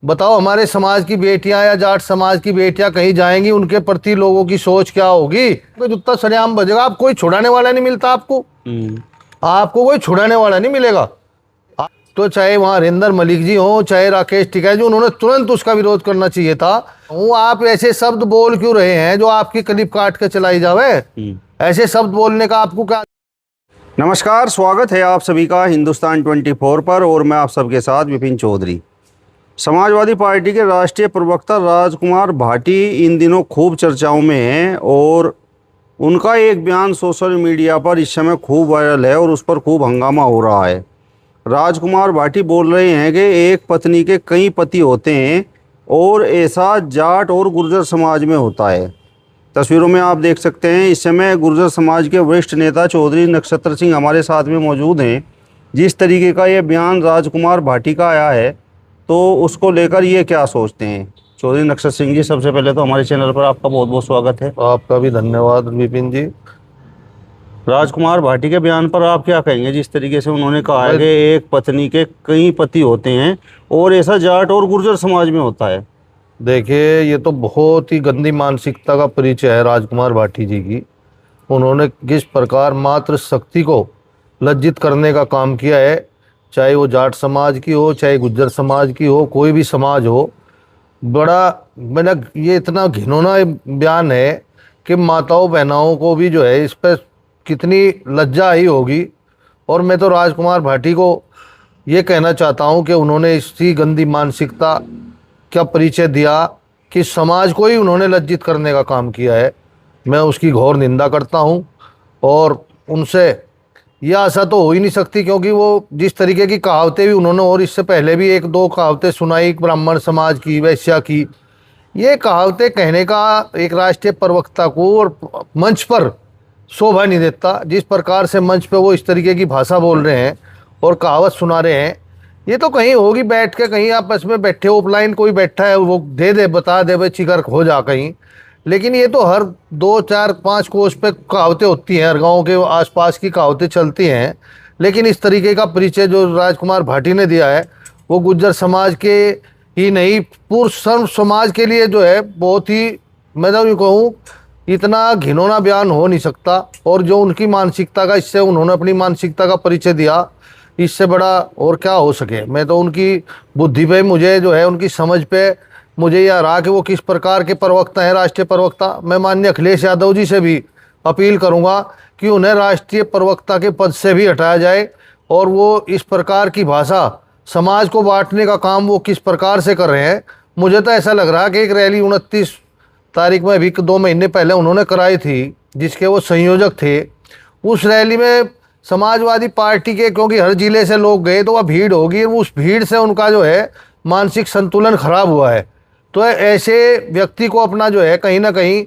बताओ, हमारे समाज की बेटियां या जाट समाज की बेटियां कहीं जाएंगी, उनके प्रति लोगों की सोच क्या होगी? तो जुत्ता सरेआम बजेगा, आप कोई छुड़ाने वाला नहीं मिलता आपको। हम्म। आपको कोई छुड़ाने वाला नहीं मिलेगा। तो चाहे वहां हरिंदर मलिक जी हो, चाहे राकेश टिकैत जी, उन्होंने तुरंत उसका विरोध करना चाहिए था। वो आप ऐसे शब्द बोल क्यों रहे हैं जो आपकी क्लिप काट के चलाई जावे? हम्म। ऐसे शब्द बोलने का आपको क्या? नमस्कार, स्वागत है आप सभी का हिंदुस्तान 24 पर और मैं आप सबके साथ विपिन चौधरी। समाजवादी पार्टी के राष्ट्रीय प्रवक्ता राजकुमार भाटी इन दिनों खूब चर्चाओं में हैं और उनका एक बयान सोशल मीडिया पर इस समय खूब वायरल है और उस पर खूब हंगामा हो रहा है। राजकुमार भाटी बोल रहे हैं कि एक पत्नी के कई पति होते हैं और ऐसा जाट और गुर्जर समाज में होता है। तस्वीरों में आप देख सकते हैं इस समय गुर्जर समाज के वरिष्ठ नेता चौधरी नक्षत्र सिंह हमारे साथ में मौजूद हैं। जिस तरीके का ये बयान राजकुमार भाटी का आया है तो उसको लेकर ये क्या सोचते हैं? चौधरी नक्षत्र सिंह जी, सबसे पहले तो हमारे चैनल पर आपका बहुत बहुत स्वागत है। आपका भी धन्यवाद विपिन जी। राजकुमार भाटी के बयान पर आप क्या कहेंगे? जिस तरीके से उन्होंने कहा है मैं कि एक पत्नी के कई पति होते हैं और ऐसा जाट और गुर्जर समाज में होता है। देखिए, ये तो बहुत ही गंदी मानसिकता का परिचय है राजकुमार भाटी जी की। उन्होंने किस प्रकार मात्र शक्ति को लज्जित करने का काम किया है, चाहे वो जाट समाज की हो, चाहे गुज्जर समाज की हो, कोई भी समाज हो। बड़ा मैंने ये इतना घिनौना बयान है कि माताओं बहनाओं को भी जो है इस पर कितनी लज्जा आई होगी। और मैं तो राजकुमार भाटी को ये कहना चाहता हूँ कि उन्होंने इसी गंदी मानसिकता का परिचय दिया कि समाज को ही उन्होंने लज्जित करने का काम किया है। मैं उसकी घोर निंदा करता हूँ और उनसे यह आशा तो हो ही नहीं सकती, क्योंकि वो जिस तरीके की कहावतें भी उन्होंने, और इससे पहले भी एक दो कहावतें सुनाई ब्राह्मण समाज की, वैश्या की, ये कहावतें कहने का एक राष्ट्रीय प्रवक्ता को और मंच पर शोभा नहीं देता। जिस प्रकार से मंच पे वो इस तरीके की भाषा बोल रहे हैं और कहावत सुना रहे हैं, ये तो कहीं होगी बैठ के, कहीं आपस में बैठे ऑफलाइन कोई बैठा है वो दे दे, बता दे भाई, चिकर हो जा कहीं। लेकिन ये तो हर 2 4 5 कोस पे कहावतें होती हैं, हर गाँव के आसपास की कहावतें चलती हैं। लेकिन इस तरीके का परिचय जो राजकुमार भाटी ने दिया है, वो गुज्जर समाज के ही नहीं, पूर्ण सर्व समाज के लिए जो है बहुत ही, मैं तो यूँ कहूँ, इतना घिनौना बयान हो नहीं सकता। और जो उनकी मानसिकता का, इससे उन्होंने अपनी मानसिकता का परिचय दिया, इससे बड़ा और क्या हो सके। मैं तो उनकी बुद्धि पे, मुझे जो है उनकी समझ पे मुझे यह रहा कि वो किस प्रकार के प्रवक्ता हैं, राष्ट्रीय प्रवक्ता। मैं माननीय अखिलेश यादव जी से भी अपील करूंगा कि उन्हें राष्ट्रीय प्रवक्ता के पद से भी हटाया जाए। और वो इस प्रकार की भाषा, समाज को बांटने का काम वो किस प्रकार से कर रहे हैं। मुझे तो ऐसा लग रहा है कि एक रैली 29 तारीख में अभी 2 महीने पहले उन्होंने कराई थी, जिसके वो संयोजक थे। उस रैली में समाजवादी पार्टी के, क्योंकि हर जिले से लोग गए, तो वह भीड़ होगी, उस भीड़ से उनका जो है मानसिक संतुलन खराब हुआ है। तो ऐसे व्यक्ति को अपना जो है कहीं ना कहीं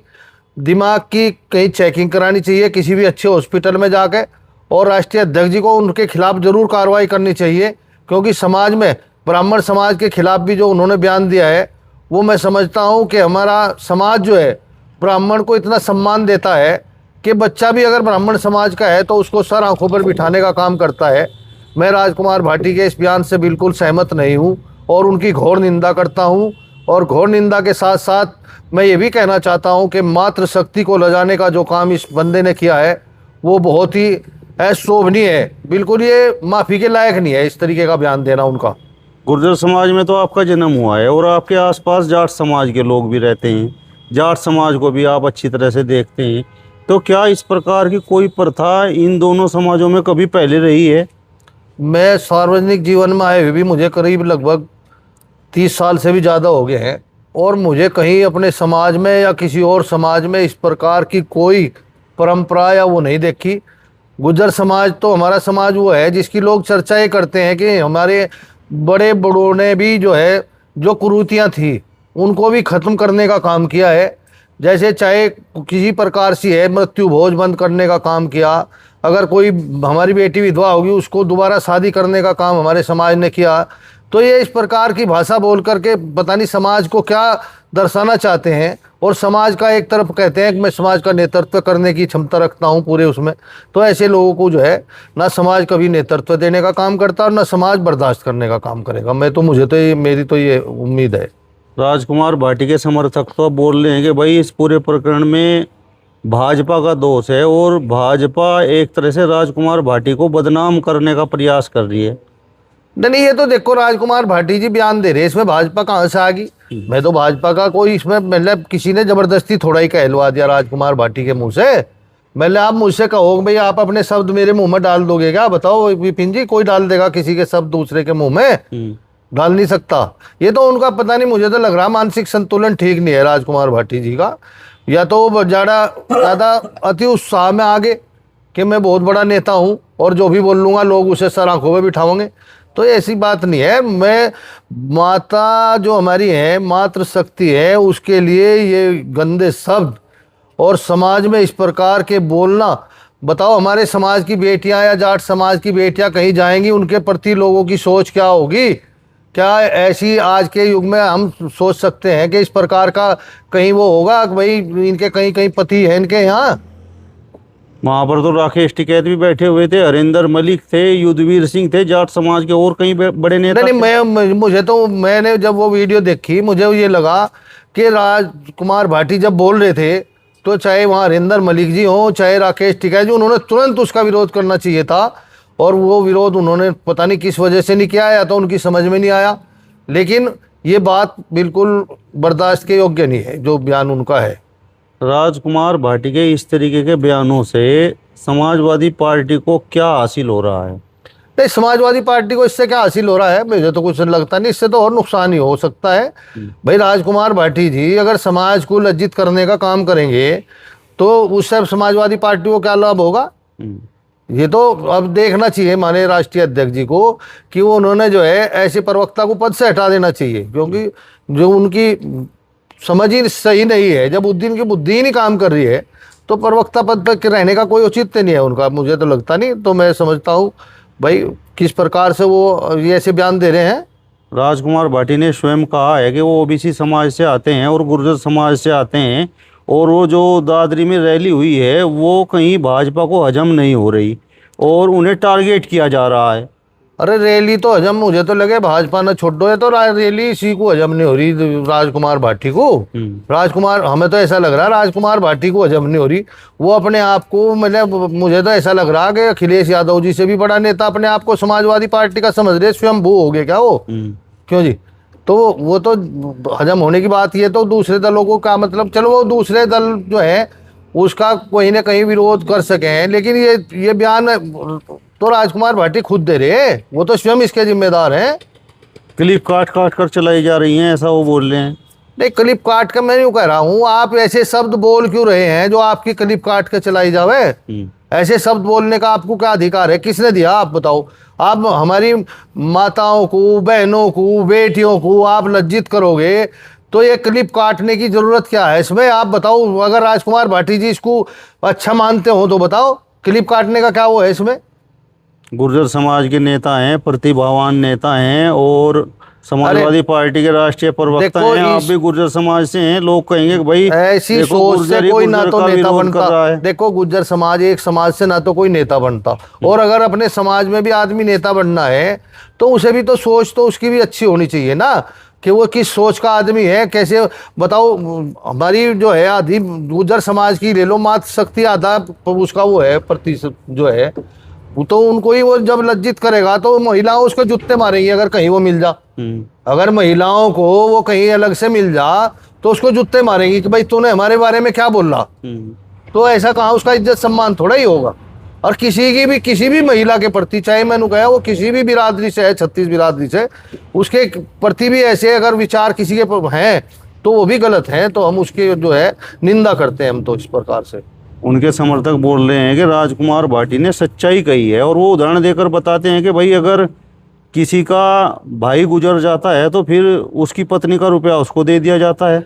दिमाग की कहीं चेकिंग करानी चाहिए किसी भी अच्छे हॉस्पिटल में जाके। और राष्ट्रीय अध्यक्ष जी को उनके खिलाफ जरूर कार्रवाई करनी चाहिए, क्योंकि समाज में ब्राह्मण समाज के खिलाफ भी जो उन्होंने बयान दिया है, वो मैं समझता हूँ कि हमारा समाज जो है ब्राह्मण को इतना सम्मान देता है कि बच्चा भी अगर ब्राह्मण समाज का है तो उसको सर आंखों पर बिठाने का काम करता है। मैं राजकुमार भाटी के इस बयान से बिल्कुल सहमत नहीं हूँ और उनकी घोर निंदा करता हूँ। और घोर निंदा के साथ साथ मैं ये भी कहना चाहता हूँ कि मातृ शक्ति को लजाने का जो काम इस बंदे ने किया है, वो बहुत ही अशोभनीय है। बिल्कुल ये माफ़ी के लायक नहीं है इस तरीके का बयान देना उनका। गुर्जर समाज में तो आपका जन्म हुआ है और आपके आसपास जाट समाज के लोग भी रहते हैं। जाट समाज को भी आप अच्छी तरह से देखते हैं। तो क्या इस प्रकार की कोई प्रथा इन दोनों समाजों में कभी पहले रही है? मैं सार्वजनिक जीवन में आए हुए भी मुझे करीब लगभग 30 साल से भी ज़्यादा हो गए हैं, और मुझे कहीं अपने समाज में या किसी और समाज में इस प्रकार की कोई परंपरा या वो नहीं देखी। गुज्जर समाज तो हमारा समाज वो है जिसकी लोग चर्चा ये करते हैं कि हमारे बड़े बड़ों ने भी जो है जो कुरीतियाँ थी उनको भी ख़त्म करने का काम किया है। जैसे चाहे किसी प्रकार से है, मृत्यु भोज बंद करने का काम किया। अगर कोई हमारी बेटी विधवा होगी उसको दोबारा शादी करने का काम हमारे समाज ने किया। तो ये इस प्रकार की भाषा बोल करके पता नहीं समाज को क्या दर्शाना चाहते हैं और समाज का एक तरफ कहते हैं कि मैं समाज का नेतृत्व करने की क्षमता रखता हूं पूरे उसमें, तो ऐसे लोगों को जो है ना समाज कभी नेतृत्व देने का काम करता और ना समाज बर्दाश्त करने का काम करेगा। मुझे तो ये मेरी तो ये उम्मीद है। राजकुमार भाटी के समर्थक तो बोल रहे हैं कि भाई इस पूरे प्रकरण में भाजपा का दोष है और भाजपा एक तरह से राजकुमार भाटी को बदनाम करने का प्रयास कर रही है। नहीं, ये तो देखो राजकुमार भाटी जी बयान दे रहे हैं, इसमें भाजपा कहाँ से आ गई? मैं तो भाजपा का कोई इसमें मतलब किसी ने जबरदस्ती थोड़ा ही कहलवा दिया राजकुमार भाटी के मुंह से। मतलब आप मुझसे कहो भाई आप अपने शब्द मेरे मुंह में डाल दोगे क्या? बताओ विपिन जी, कोई डाल देगा किसी के शब्द दूसरे के मुंह में? डाल नहीं सकता। ये तो उनका पता नहीं, मुझे तो लग रहा मानसिक संतुलन ठीक नहीं है राजकुमार भाटी जी का, या तो वो ज़्यादा अति उत्साह में आगे कि मैं बहुत बड़ा नेता हूँ और जो भी बोल लूँगा लोग उसे सर आंखों में बिठाओगे, तो ऐसी बात नहीं है। मैं माता जो हमारी है मातृशक्ति है, उसके लिए ये गंदे शब्द और समाज में इस प्रकार के बोलना, बताओ हमारे समाज की बेटियां या जाट समाज की बेटियां कहीं जाएंगी, उनके प्रति लोगों की सोच क्या होगी? क्या ऐसी आज के युग में हम सोच सकते हैं कि इस प्रकार का कहीं वो होगा कि भाई इनके कहीं कहीं पति है इनके यहाँ? वहाँ पर तो राकेश टिकैत भी बैठे हुए थे, हरिंदर मलिक थे, युद्धवीर सिंह थे, जाट समाज के और कई बड़े नेता नहीं, मैंने जब वो वीडियो देखी मुझे ये लगा कि राजकुमार भाटी जब बोल रहे थे तो चाहे वहाँ हरिंदर मलिक जी हो चाहे राकेश टिकैत जी, उन्होंने तुरंत उसका विरोध करना चाहिए था और वो विरोध उन्होंने पता नहीं किस वजह से नहीं किया, या तो उनकी समझ में नहीं आया। लेकिन ये बात बिल्कुल बर्दाश्त के योग्य नहीं है जो बयान उनका है। राजकुमार भाटी के इस तरीके के बयानों से समाजवादी पार्टी को क्या हासिल हो रहा है? नहीं, समाजवादी पार्टी को इससे क्या हासिल हो रहा है मुझे तो कुछ लगता नहीं, इससे तो और नुकसान ही हो सकता है। भाई राजकुमार भाटी जी अगर समाज को लज्जित करने का काम करेंगे तो उससे समाजवादी पार्टी को क्या लाभ होगा? ये तो अब देखना चाहिए माननीय राष्ट्रीय अध्यक्ष जी को कि वो उन्होंने जो है ऐसे प्रवक्ता को पद से हटा देना चाहिए, क्योंकि जो उनकी समझ ही सही नहीं है, जब उनकी बुद्धि ही नहीं काम कर रही है तो प्रवक्ता पद पर रहने का कोई औचित्य नहीं है उनका, मुझे तो लगता नहीं। तो मैं समझता हूँ भाई किस प्रकार से वो ये ऐसे बयान दे रहे हैं। राजकुमार भाटी ने स्वयं कहा है कि वो ओबीसी समाज से आते हैं और गुर्जर समाज से आते हैं और वो जो दादरी में रैली हुई है वो कहीं भाजपा को हजम नहीं हो रही और उन्हें टारगेट किया जा रहा है। अरे रैली तो हजम मुझे तो लगे भाजपा ने छोड़ो है तो रैली इसी को हजम नहीं हो रही राजकुमार भाटी को। राजकुमार हमें तो ऐसा लग रहा है राजकुमार भाटी को हजम नहीं हो रही, वो अपने आप को मतलब मुझे तो ऐसा लग रहा है कि अखिलेश यादव जी से भी बड़ा नेता अपने आप को समाजवादी पार्टी का समझ रहे, स्वयंभू हो गए क्या वो? क्यों जी? तो वो तो हजम होने की बात ये तो दूसरे दलों को क्या मतलब, चलो वो दूसरे दल जो है उसका कहीं ना कहीं विरोध कर सके, लेकिन ये बयान तो राजकुमार भाटी खुद दे रहे हैं, वो तो स्वयं इसके जिम्मेदार हैं। क्लिप काट काट कर चलाई जा रही हैं ऐसा वो बोल रहे हैं। नहीं, क्लिप काट कर मैं यूँ कह रहा हूँ, आप ऐसे शब्द बोल क्यों रहे हैं जो आपकी क्लिप काट कर चलाई जावे? ऐसे शब्द बोलने का आपको क्या अधिकार है? किसने दिया आप बताओ? आप हमारी माताओं को, बहनों को, बेटियों को आप लज्जित करोगे तो ये क्लिप काटने की जरूरत क्या है इसमें? आप बताओ, अगर राजकुमार भाटी जी इसको अच्छा मानते हो तो बताओ क्लिप काटने का क्या वो है इसमें? गुर्जर समाज के नेता हैं, प्रतिभावान नेता हैं और समाजवादी पार्टी के राष्ट्रीय प्रवक्ता हैं। आप भी गुर्जर समाज से हैं, लोग कहेंगे कि भाई ऐसी सोच से कोई ना तो नेता बनता। देखो गुर्जर समाज एक समाज से ना तो कोई नेता बनता, और अगर अपने समाज में भी आदमी नेता बनना है तो उसे भी तो सोच तो उसकी भी अच्छी होनी चाहिए ना, कि वो किस सोच का आदमी है, कैसे बताओ। हमारी जो है आधी गुर्जर समाज की ले लो मातृशक्ति, आधा उसका वो है प्रतिशत जो है, वो तो उनको ही वो जब लज्जित करेगा तो महिलाओं उसको जूते मारेंगी अगर कहीं वो मिल जा। अगर महिलाओं को वो कहीं अलग से मिल जा तो उसको जूते मारेंगी कि भाई तूने हमारे बारे में क्या बोला। तो ऐसा कहाँ उसका इज्जत सम्मान थोड़ा ही होगा। और किसी भी महिला के प्रति, चाहे मैंने कहा वो किसी भी बिरादरी से है, 36 बिरादरी से, उसके प्रति भी ऐसे अगर विचार किसी के हैं तो वो भी गलत हैं, तो हम उसकी जो है निंदा करते हैं हम तो इस प्रकार से। उनके समर्थक बोल रहे हैं कि राजकुमार भाटी ने सच्चाई कही है और वो उदाहरण देकर बताते हैं कि भाई अगर किसी का भाई गुजर जाता है तो फिर उसकी पत्नी का रुपया उसको दे दिया जाता है।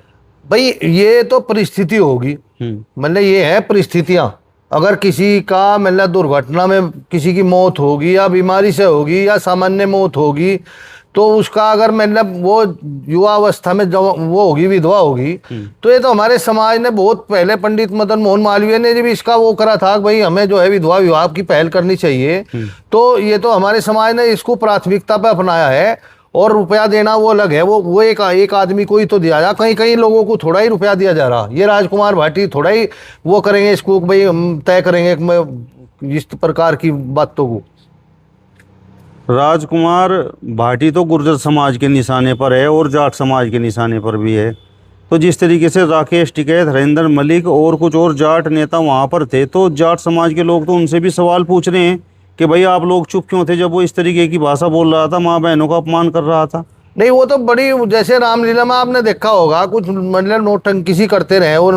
भाई ये तो परिस्थिति होगी, मतलब ये है परिस्थितियां। अगर किसी का मतलब दुर्घटना में किसी की मौत होगी या बीमारी से होगी या सामान्य मौत होगी तो उसका अगर मतलब वो युवावस्था में जब वो होगी, विधवा होगी, तो ये तो हमारे समाज ने बहुत पहले पंडित मदन मोहन मालवीय ने भी इसका वो करा था कि भाई हमें जो है विधवा विवाह की पहल करनी चाहिए। तो ये तो हमारे समाज ने इसको प्राथमिकता पे अपनाया है। और रुपया देना वो अलग है, वो एक आदमी को ही तो दिया जा, कहीं कहीं लोगों को थोड़ा ही रुपया दिया जा रहा। ये राजकुमार भाटी थोड़ा ही वो करेंगे इसको भाई हम तय करेंगे इस प्रकार की बातों को। राजकुमार भाटी तो गुर्जर समाज के निशाने पर है और जाट समाज के निशाने पर भी है। तो जिस तरीके से राकेश टिकैत, हरेंद्र मलिक और कुछ और जाट नेता वहाँ पर थे, तो जाट समाज के लोग तो उनसे भी सवाल पूछ रहे हैं कि भाई आप लोग चुप क्यों थे जब वो इस तरीके की भाषा बोल रहा था, माँ बहनों का अपमान कर रहा था। नहीं, वो तो बड़ी, जैसे रामलीला में आपने देखा होगा कुछ मतलब नोटंकी सी करते रहे और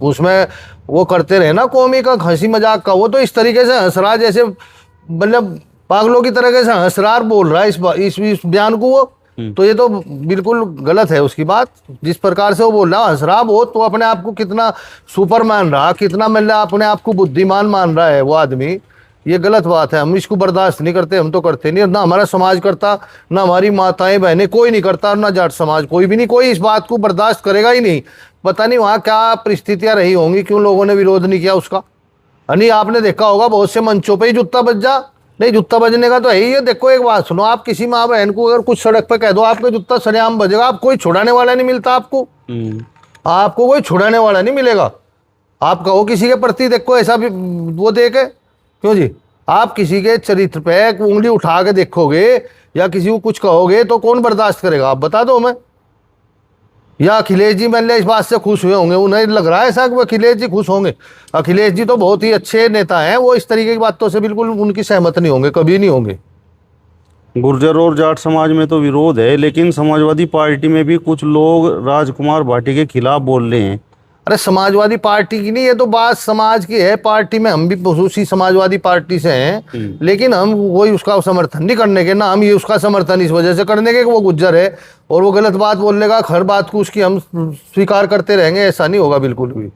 उसमें वो करते रहे ना कौमी का हंसी मजाक का, वो तो इस तरीके से हंस रहा जैसे मतलब पागलों की तरह से हंस रहा बोल रहा है इस बयान को वो। तो ये तो बिल्कुल गलत है उसकी बात, जिस प्रकार से वो बोल रहा हंस रहा बहुत, तो अपने आप को कितना सुपर मान रहा, कितना मतलब अपने आप को बुद्धिमान मान रहा है वो आदमी। ये गलत बात है, हम इसको बर्दाश्त नहीं करते, हम तो करते नहीं, ना हमारा समाज करता, ना हमारी माताएं बहनें, कोई नहीं करता, ना जाट समाज कोई भी नहीं, कोई इस बात को बर्दाश्त करेगा ही नहीं। पता नहीं वहाँ क्या परिस्थितियाँ रही होंगी, क्यों लोगों ने विरोध नहीं किया उसका। नहीं, आपने देखा होगा बहुत से मंचों पर ही जूता बज जा, नहीं जूता बजने का तो है ही है। देखो एक बात सुनो, आप किसी माँ बहन को अगर कुछ सड़क पे कह दो आपके जूता सरेआम बजेगा, आप कोई छुड़ाने वाला नहीं मिलता आपको, आपको कोई छुड़ाने वाला नहीं मिलेगा। आप कहो किसी के प्रति देखो ऐसा भी वो देखे, क्यों जी, आप किसी के चरित्र पे उंगली उठा के देखोगे या किसी को कुछ कहोगे तो कौन बर्दाश्त करेगा, आप बता दो हमें। या अखिलेश जी मान लिया इस बात से खुश हुए होंगे, उन्हें लग रहा है ऐसा कि वो अखिलेश जी खुश होंगे। अखिलेश जी तो बहुत ही अच्छे नेता हैं, वो इस तरीके की बातों से बिल्कुल उनकी सहमत नहीं होंगे, कभी नहीं होंगे। गुर्जर और जाट समाज में तो विरोध है, लेकिन समाजवादी पार्टी में भी कुछ लोग राजकुमार भाटी के खिलाफ बोल रहे हैं। अरे समाजवादी पार्टी की नहीं, ये तो बात समाज की है। पार्टी में हम भी उसी समाजवादी पार्टी से हैं, लेकिन हम कोई उसका समर्थन नहीं करने के, ना हम ये उसका समर्थन इस वजह से करने के कि वो गुज्जर है और वो गलत बात बोलने का, हर बात को उसकी हम स्वीकार करते रहेंगे, ऐसा नहीं होगा बिल्कुल भी।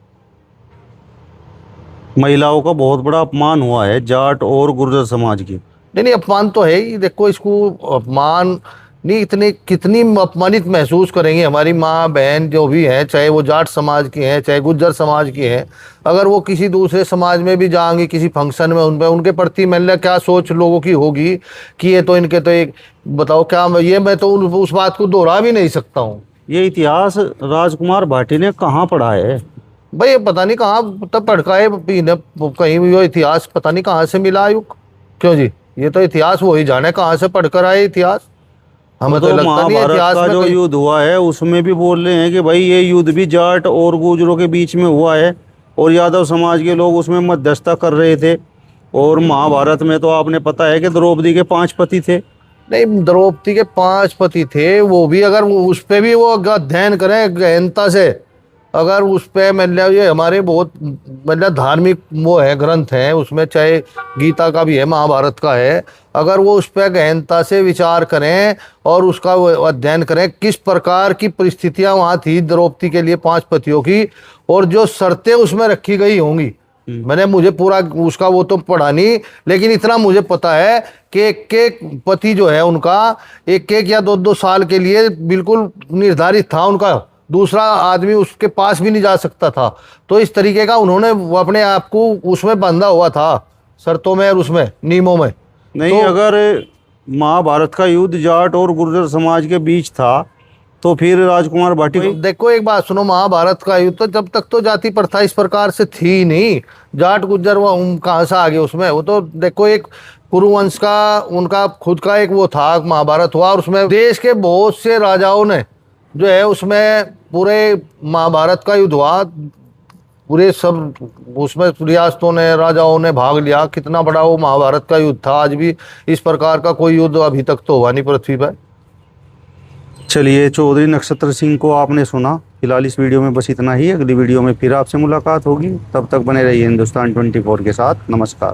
महिलाओं का बहुत बड़ा अपमान हुआ है जाट और गुर्जर समाज की। नहीं, अपमान तो है ही। देखो इसको अपमान नहीं, इतने कितनी अपमानित महसूस करेंगी हमारी माँ बहन जो भी हैं, चाहे वो जाट समाज की हैं चाहे गुज्जर समाज की हैं, अगर वो किसी दूसरे समाज में भी जाएंगी किसी फंक्शन में, उनके प्रति मतलब क्या सोच लोगों की होगी कि ये तो इनके तो एक बताओ क्या, ये मैं तो उस बात को दोहरा भी नहीं सकता हूँ। ये इतिहास राजकुमार भाटी ने कहाँ पढ़ा है भाई, ये पता नहीं कहाँ तब पढ़का है, कहीं भी वो इतिहास पता नहीं कहाँ से मिला आयुक। क्यों जी, ये तो इतिहास वो ही जाने कहाँ से पढ़कर आए इतिहास, हमें तो लगता नहीं महाभारत इतिहास का में जो युद्ध हुआ है उसमें भी बोल रहे हैं कि भाई ये युद्ध भी जाट और गुर्जरों के बीच में हुआ है और यादव समाज के लोग उसमें मध्यस्थता कर रहे थे। और महाभारत में तो आपने पता है कि द्रौपदी के 5 पति थे। नहीं, द्रौपदी के 5 पति थे, वो भी अगर उस पर भी वो अध्ययन करें गहनता से, अगर उस पर मतलब ये हमारे बहुत मतलब धार्मिक वो है ग्रंथ हैं, उसमें चाहे गीता का भी है महाभारत का है, अगर वो उस पर गहनता से विचार करें और उसका वो अध्ययन करें किस प्रकार की परिस्थितियां वहाँ थी द्रौपदी के लिए 5 पतियों की, और जो शर्तें उसमें रखी गई होंगी, मैंने मुझे पूरा उसका वो तो पढ़ा नहीं, लेकिन इतना मुझे पता है कि एक पति जो है उनका 1 या 2 साल के लिए बिल्कुल निर्धारित था उनका, दूसरा आदमी उसके पास भी नहीं जा सकता था। तो इस तरीके का उन्होंने अपने आप को उसमें बांधा हुआ था शर्तों में और उसमें नियमों में। नहीं, तो अगर महाभारत का युद्ध जाट और गुर्जर समाज के बीच था तो फिर राजकुमार भाटी को देखो एक बात सुनो, महाभारत का युद्ध तो जब तक तो जाति प्रथा इस प्रकार से थी नहीं, जाट गुज्जर वो कहाँ से आ गए उसमें, वो तो देखो एक कुरुवंश का उनका खुद का एक वो था महाभारत हुआ, और उसमें देश के बहुत से राजाओं ने जो है उसमें पूरे महाभारत का युद्ध हुआ, पूरे सब उसमें रियासतों ने राजाओं ने भाग लिया, कितना बड़ा वो महाभारत का युद्ध था। आज भी इस प्रकार का कोई युद्ध अभी तक तो हुआ नहीं पृथ्वी पर। चलिए, चौधरी नक्षत्र सिंह को आपने सुना। फिलहाल इस वीडियो में बस इतना ही। अगली वीडियो में फिर आपसे मुलाकात होगी, तब तक बने रहिए हिंदुस्तान 24 के साथ। नमस्कार।